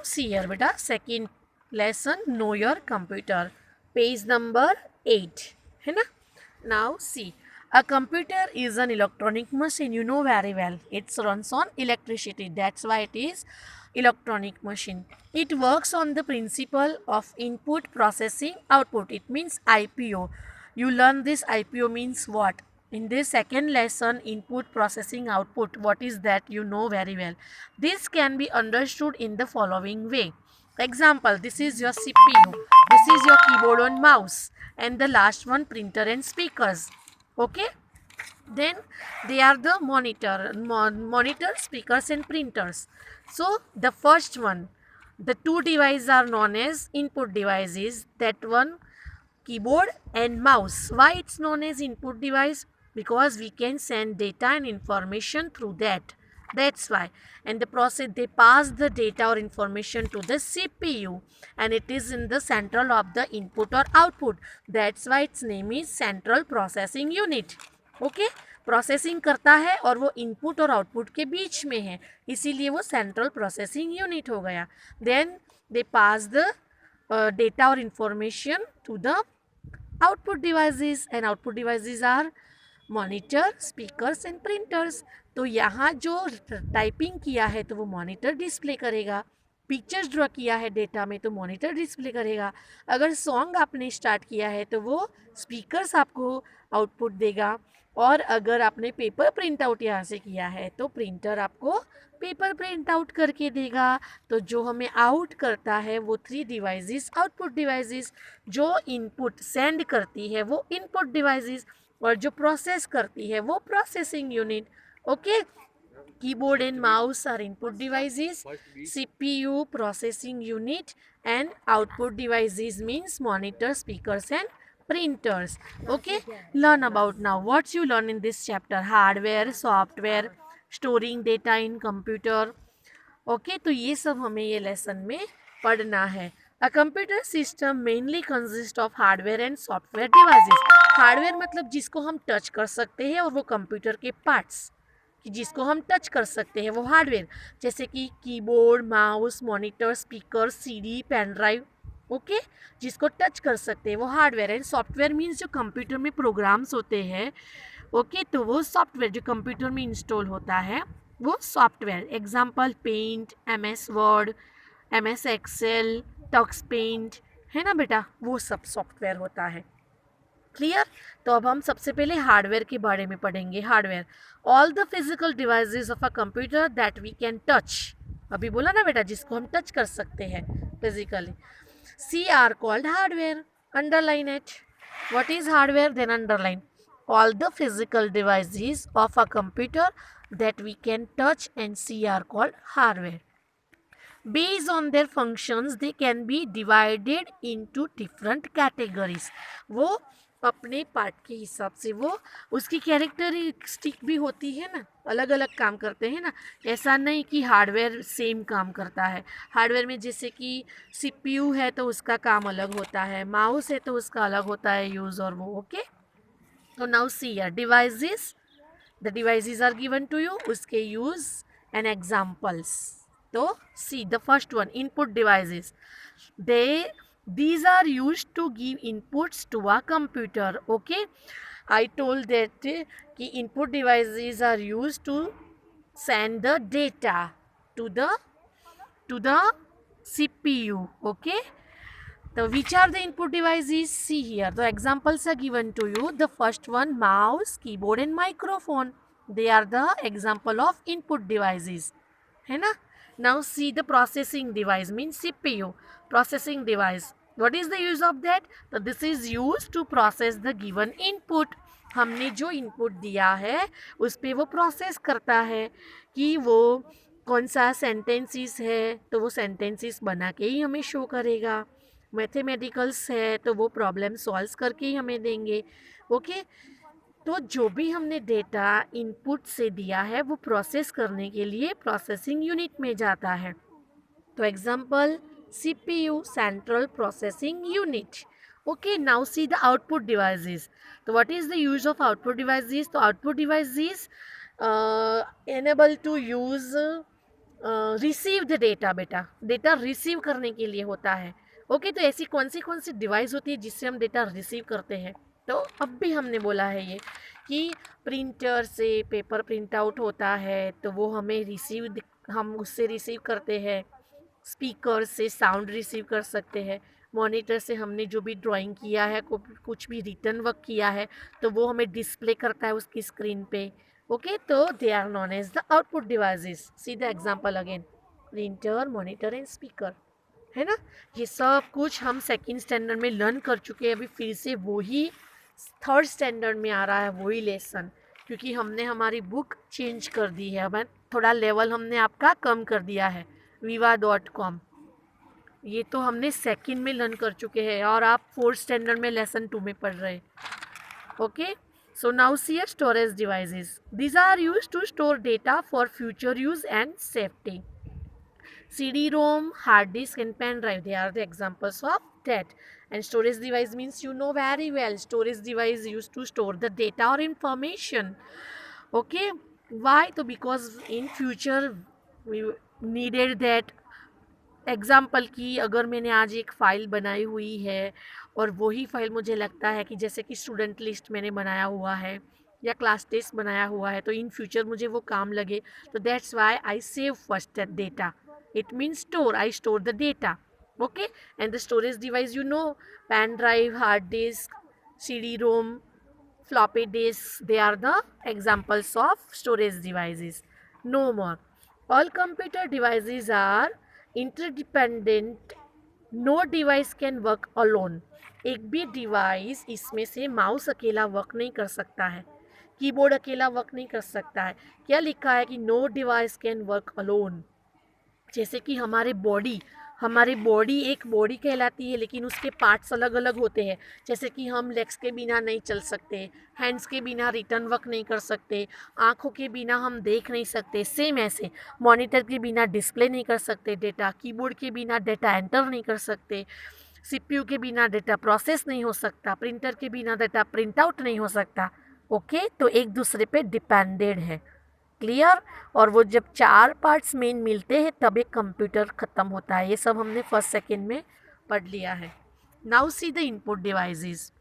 See here beta, second lesson, know your computer, page number 8 है ना. Now see, a computer is an electronic machine, you know very well. It runs on electricity, that's why it is electronic machine. It works on the principle of input processing output. It means IPO. You learn this IPO means what? In this second lesson, input processing output, what is that, you know very well. This can be understood in the following way. Example, this is your CPU, this is your keyboard and mouse, and the last one printer and speakers. Okay, then they are the monitor, speakers and printers. So the first one, the two devices are known as input devices, that one keyboard and mouse. Why it's known as input device? Because we can send data and information through that. That's why. And the process, they pass the data or information to the CPU, and it is in the central of the input or output. That's why its name is central processing unit. Okay, processing करता है और वो input और output के बीच में है, इसीलिए वो सेंट्रल प्रोसेसिंग यूनिट हो गया. Then they pass the data और information to the output devices, and output devices are monitor, speakers and printers. तो यहाँ जो टाइपिंग किया है तो वो मॉनिटर डिस्प्ले करेगा, पिक्चर्स ड्रॉ किया है डेटा में तो मॉनिटर डिस्प्ले करेगा, अगर सॉन्ग आपने स्टार्ट किया है तो वो स्पीकर्स आपको आउटपुट देगा, और अगर आपने पेपर प्रिंट आउट यहाँ से किया है तो प्रिंटर आपको पेपर प्रिंट आउट करके देगा. तो जो हमें आउट करता है वो थ्री डिवाइसेस आउटपुट डिवाइसेस, जो इनपुट सेंड करती है वो इनपुट डिवाइसेस, और जो प्रोसेस करती है वो processing unit. Okay, keyboard and mouse are input devices, CPU processing unit, and output devices means monitor, speakers and printers. Okay, learn about now what you learn in this chapter: hardware, software, storing data in computer. Okay, तो ये सब हमें ये lesson में पढ़ना है. A computer system mainly consists of hardware and software devices. Hardware मतलब जिसको हम टच कर सकते हैं, और वो कंप्यूटर के पार्ट्स कि जिसको हम टच कर सकते हैं वो हार्डवेयर, जैसे कि keyboard, mouse, monitor, speaker, CD, pen drive. Okay, जिसको टच कर सकते हैं वो हार्डवेयर. एंड सॉफ्टवेयर मीन्स जो कंप्यूटर में प्रोग्राम्स होते हैं. ओके, तो वो सॉफ्टवेयर जो कंप्यूटर में इंस्टॉल होता है वो software. Example paint, MS Word, MS Excel, Tux Paint, है ना बेटा, वो सब सॉफ्टवेयर होता है. क्लियर. तो अब हम सबसे पहले हार्डवेयर के बारे में पढ़ेंगे. Hardware, all the physical devices of a computer that we can touch. अभी बोला ना बेटा, जिसको हम टच कर सकते हैं physically, see are called hardware. Underline it. What is hardware? Then underline all the physical devices of a computer that we can touch and see are called hardware. Based on their functions they can be divided into different categories. वो अपने part के हिसाब से वो उसकी characteristic भी होती है ना, अलग अलग काम करते हैं ना. ऐसा नहीं कि हार्डवेयर सेम काम करता है. हार्डवेयर में जैसे कि CPU है तो उसका काम अलग होता है, माउस है तो उसका अलग होता है यूज़, और वो. ओके, तो नाउ सी यार devices, the devices are given to you, उसके यूज़ एंड एग्जाम्पल्स. तो see the first one, input devices. They these are used to give inputs to a computer. Okay, I told that ki input devices are used to send the data to the CPU. Okay, so which are the input devices? See here, the examples are given to you. The first one, mouse, keyboard and microphone, they are the example of input devices, है ना. Now see the processing device means CPU, processing device. What is the use of that? So this is used to process the given input. हमने जो input दिया है उस पर वो process करता है कि वो कौन सा सेंटेंसेस है तो वो सेंटेंसेस बना के ही हमें शो करेगा. मैथमेटिकल्स है तो वो प्रॉब्लम सॉल्व करके ही हमें देंगे. ओके, तो जो भी हमने डेटा इनपुट से दिया है वो प्रोसेस करने के लिए प्रोसेसिंग यूनिट में जाता है. तो example CPU, central processing unit. Okay, now see the output devices. तो what is the use of output devices? तो output devices enable to use receive the data, बेटा डेटा रिसीव करने के लिए होता है। ओके, तो ऐसी कौन सी डिवाइस होती है जिससे हम डेटा रिसीव करते हैं? तो अब भी हमने बोला है ये कि प्रिंटर से पेपर प्रिंट आउट होता है तो वो हमें हम उससे रिसीव करते हैं। स्पीकर से साउंड रिसीव कर सकते हैं। मॉनिटर से हमने जो भी ड्राइंग किया है, कुछ भी रिटर्न वर्क किया है, तो वो हमें डिस्प्ले करता है उसकी स्क्रीन पे। ओके, तो they are known as the output devices. See the example again, printer, monitor and speaker, है ना। ये सब कुछ हम सेकेंड स्टैंडर्ड में लर्न कर चुके हैं। अभी फिर से वही थर्ड स्टैंडर्ड में आ रहा है वही लेसन, क्योंकि हमने हमारी बुक चेंज कर दी है। अब थोड़ा लेवल हमने आपका कम कर दिया है। viva.com, ये तो हमने सेकंड में लर्न कर चुके हैं और आप फोर्थ स्टैंडर्ड में लेसन 2 में पढ़ रहे हैं। Okay, so now see your storage devices. These are used to store data for future use and safety. CD-ROM, hard disk and pen drive, they are the examples of that. And storage device means you know very well, storage device used to store the data or information. Okay, why? So because in future we needed that. Example की अगर मैंने आज एक file बनाई हुई है और वही फ़ाइल मुझे लगता है कि जैसे कि स्टूडेंट लिस्ट मैंने बनाया हुआ है या क्लास टेस्ट बनाया हुआ है, तो इन फ्यूचर मुझे वो काम लगे, तो that's why I save first that data. It means store, I store the data. Okay, and the storage device you know, pen drive, hard disk, CD-ROM, floppy disks, they are the examples of storage devices. No more. All computer devices are interdependent. No device can work alone. एक भी device इसमें से mouse अकेला work नहीं कर सकता है, keyboard अकेला वर्क नहीं कर सकता है। क्या लिखा है कि no device can work alone. जैसे कि हमारी बॉडी एक बॉडी कहलाती है, लेकिन उसके पार्ट्स अलग अलग होते हैं। जैसे कि हम लेग्स के बिना नहीं चल सकते, हैंड्स के बिना रिटर्न वर्क नहीं कर सकते, आँखों के बिना हम देख नहीं सकते। सेम ऐसे मॉनिटर के बिना डिस्प्ले नहीं कर सकते डेटा, कीबोर्ड के बिना डेटा एंटर नहीं कर सकते, CPU के बिना डेटा प्रोसेस नहीं हो सकता, प्रिंटर के बिना डेटा प्रिंट आउट नहीं हो सकता। ओके, तो एक दूसरे पे डिपेंडेड है। क्लियर। और वो जब 4 पार्ट्स मेन मिलते हैं तब एक कंप्यूटर ख़त्म होता है। ये सब हमने फर्स्ट सेकेंड में पढ़ लिया है। Now see the input devices.